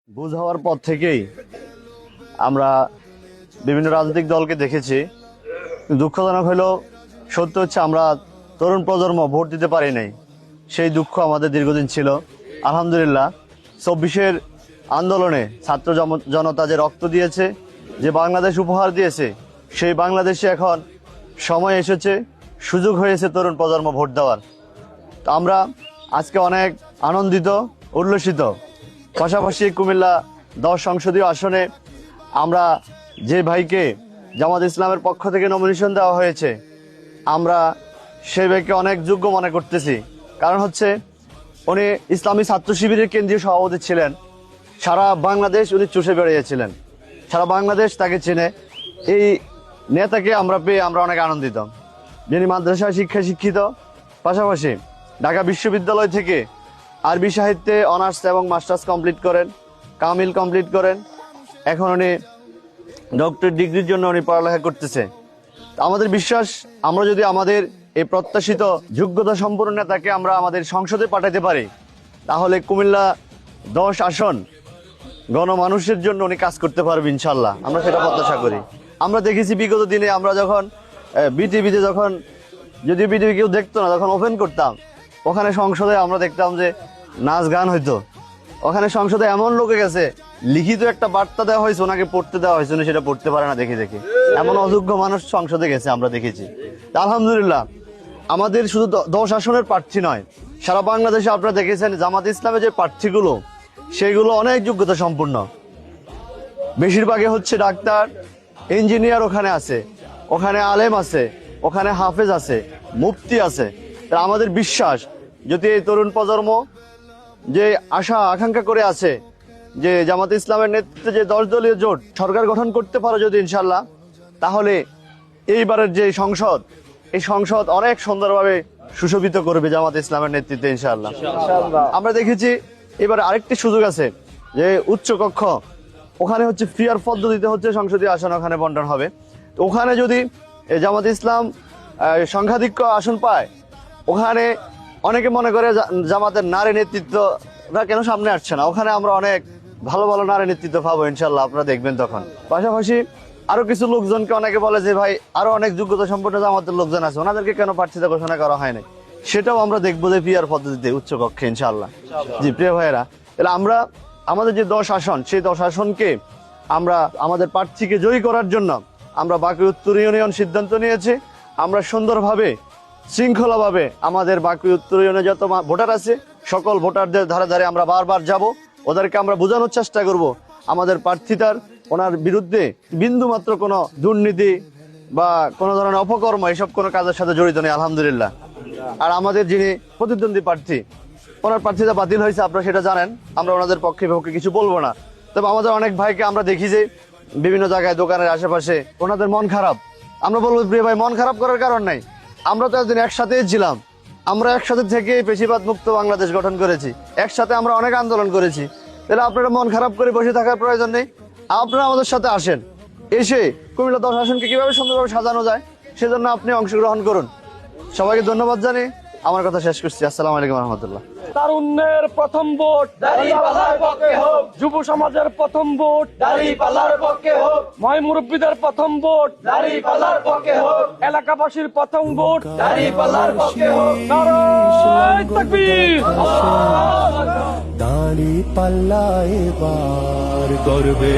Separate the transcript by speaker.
Speaker 1: বুঝ হওয়ার পর থেকেই আমরা বিভিন্ন রাজনৈতিক দলকে দেখেছি। দুঃখজনক হলেও সত্য হচ্ছে আমরা তরুণ প্রজন্ম ভোট দিতে পারি নাই। সেই দুঃখ আমাদের দীর্ঘদিন ছিল। আলহামদুলিল্লাহ ২৪-এর আন্দোলনে ছাত্র জনতা যে রক্ত দিয়েছে, যে বাংলাদেশ উপহার দিয়েছে, সেই বাংলাদেশে এখন সময় এসেছে, সুযোগ হয়েছে তরুণ প্রজন্ম ভোট দেওয়ার। তো আমরা আজকে অনেক আনন্দিত, উল্লসিত। পাশাপাশি কুমিল্লা 10 সংসদীয় আসনে আমরা যে ভাইকে জামাত ইসলামের পক্ষ থেকে নমিনেশন দেওয়া হয়েছে, আমরা সেই ভাইকে অনেক যোগ্য মনে করতেছি। কারণ হচ্ছে উনি ইসলামী ছাত্র শিবিরের কেন্দ্রীয় সভাপতি ছিলেন। সারা বাংলাদেশ উনি চষে বেড়িয়েছিলেন, সারা বাংলাদেশ তাকে চেনে। এই নেতাকে আমরা পেয়ে আমরা অনেক আনন্দিত, যিনি মাদ্রাসায় শিক্ষিত, পাশাপাশি ঢাকা বিশ্ববিদ্যালয় থেকে আরবি সাহিত্যে অনার্স এবং মাস্টার্স কমপ্লিট করেন, কামিল কমপ্লিট করেন। এখন উনি ডক্টর ডিগ্রির জন্য উনি পড়ালেখা করতেছে। আমাদের বিশ্বাস, আমরা যদি আমাদের এই প্রত্যাশিত যোগ্যতা সম্পন্ন নেতাকে আমরা আমাদের সংসদে পাঠাতে পারি, তাহলে কুমিল্লা 10 আসন গণমানুষের জন্য উনি কাজ করতে পারবে ইনশাল্লাহ। আমরা সেটা প্রত্যাশা করি। আমরা দেখেছি বিগত দিনে আমরা যখন বিটিভিতে, যখন যদিও বিটিভি কেউ দেখতো না, যখন ওপেন করতাম, ওখানে সংসদে আমরা দেখতাম যে নাচ গান হইতো। ওখানে সংসদে এমন লোকে গেছে, লিখিত একটা বার্তা দেওয়া হয়েছে, ওনাকে পড়তে দেওয়া হয়েছে, উনি সেটা পড়তে পারে না দেখে দেখে। এমন অযোগ্য মানুষ সংসদে গেছে আমরা দেখেছি। আলহামদুলিল্লাহ আমাদের শুধু 10 আসনের প্রার্থী নয়, সারা বাংলাদেশে আপনারা দেখেছেন জামাত ইসলামের যে প্রার্থীগুলো, সেইগুলো অনেক যোগ্যতা সম্পূর্ণ। বেশিরভাগই হচ্ছে ডাক্তার, ইঞ্জিনিয়ার ওখানে আছে, ওখানে আলেম আছে, ওখানে হাফেজ আছে, মুফতি আছে। তা আমাদের বিশ্বাস, যদি এই তরুণ প্রজন্ম যে আশা আকাঙ্ক্ষা করে আছে যে জামাত ইসলামের নেতৃত্বে যে 10 দলীয় জোট সরকার গঠন করতে পারে যদি ইনশাল্লাহ, তাহলে এইবারের যে সংসদ, এই সংসদ অনেক সুন্দরভাবে সুশোভিত করবে জামাত ইসলামের নেতৃত্বে ইনশাল্লাহ। আমরা দেখেছি এবার আরেকটি সুযোগ আছে যে উচ্চ কক্ষ, ওখানে হচ্ছে ফ্রিয়ার পদ্ধতিতে হচ্ছে সংসদীয় আসন ওখানে বন্টন হবে। তো ওখানে যদি জামাত ইসলাম সংখ্যাধিক্য আসন পায়, ওখানে অনেকে মনে করে জামাতের নারী নেতৃত্বরা কেন সামনে আসছে না, ওখানে আমরা অনেক ভালো ভালো নারী নেতৃত্ব পাবো ইনশাল্লাহ, আপনারা দেখবেন তখন। পাশাপাশি আরো কিছু লোকজনকে অনেকে বলে যে ভাই আরো অনেক যোগ্যতা সম্পন্ন জামাতের লোকজন আছে, ওনাদেরকে কেন প্রার্থিতা ঘোষণা করা হয় না, সেটাও আমরা দেখবো যে পিআর পদ্ধতিতে উচ্চ কক্ষে ইনশাল্লাহ। জি প্রিয় ভাইয়েরা, তাহলে আমরা আমাদের যে 10 আসন, সেই 10 আসনকে আমরা আমাদের প্রার্থীকে জয়ী করার জন্য আমরা বাকি উত্তর ইউনিয়ন সিদ্ধান্ত নিয়েছি। আমরা সুন্দরভাবে শৃঙ্খলাভাবে আমাদের বাকি উত্তর ইউনিয়নে যত ভোটার আছে, সকল ভোটারদের ধারে ধারে আমরা বারবার যাব, ওদেরকে আমরা বোঝানোর চেষ্টা করব আমাদের প্রার্থীতার ওনার বিরুদ্ধে বিন্দু মাত্র কোনো দুর্নীতি বা কোনো ধরনের অপকর্ম, এসব কোনো কাজের সাথে জড়িত নেই আলহামদুলিল্লাহ। আর আমাদের যিনি প্রতিদ্বন্দ্বী প্রার্থী, ওনার প্রার্থীতা বাতিল হয়েছে, আপনারা সেটা জানেন। আমরা ওনাদের পক্ষে বিপক্ষে কিছু বলবো না। তবে আমাদের অনেক ভাইকে আমরা দেখি যে বিভিন্ন জায়গায় দোকানের আশেপাশে ওনাদের মন খারাপ। আমরা বলবো প্রিয় ভাই, মন খারাপ করার কারণ নাই। আমরা তো একদিন একসাথেই ছিলাম, আমরা একসাথে থেকে পেশিবাদ মুক্ত বাংলাদেশ গঠন করেছি, একসাথে আমরা অনেক আন্দোলন করেছি। তাহলে আপনারা মন খারাপ করে বসে থাকার প্রয়োজন নেই, আপনারা আমাদের সাথে আসেন, এসে কুমিল্লা 10 আসনকে কিভাবে সুন্দরভাবে সাজানো যায় সেজন্য আপনি অংশগ্রহণ করুন। সবাইকে ধন্যবাদ জানিয়ে আমার কথা শেষ করছি। আসসালামু আলাইকুম রহমতুল্লাহ।
Speaker 2: তারুণ্যের প্রথম ভোট
Speaker 3: দাঁড়িপাল্লার পক্ষে হোক,
Speaker 2: যুব সমাজের প্রথম ভোট
Speaker 3: দাঁড়িপাল্লার পক্ষে হোক,
Speaker 2: ময় মুরব্বীদের প্রথম ভোট
Speaker 3: দাঁড়িপাল্লার পক্ষে হোক,
Speaker 2: এলাকাবাসীর প্রথম ভোট
Speaker 3: দাঁড়িপাল্লার পক্ষে হোক।
Speaker 2: নারায়ে তাকবীর।
Speaker 4: দাঁড়িপাল্লা এবার করবে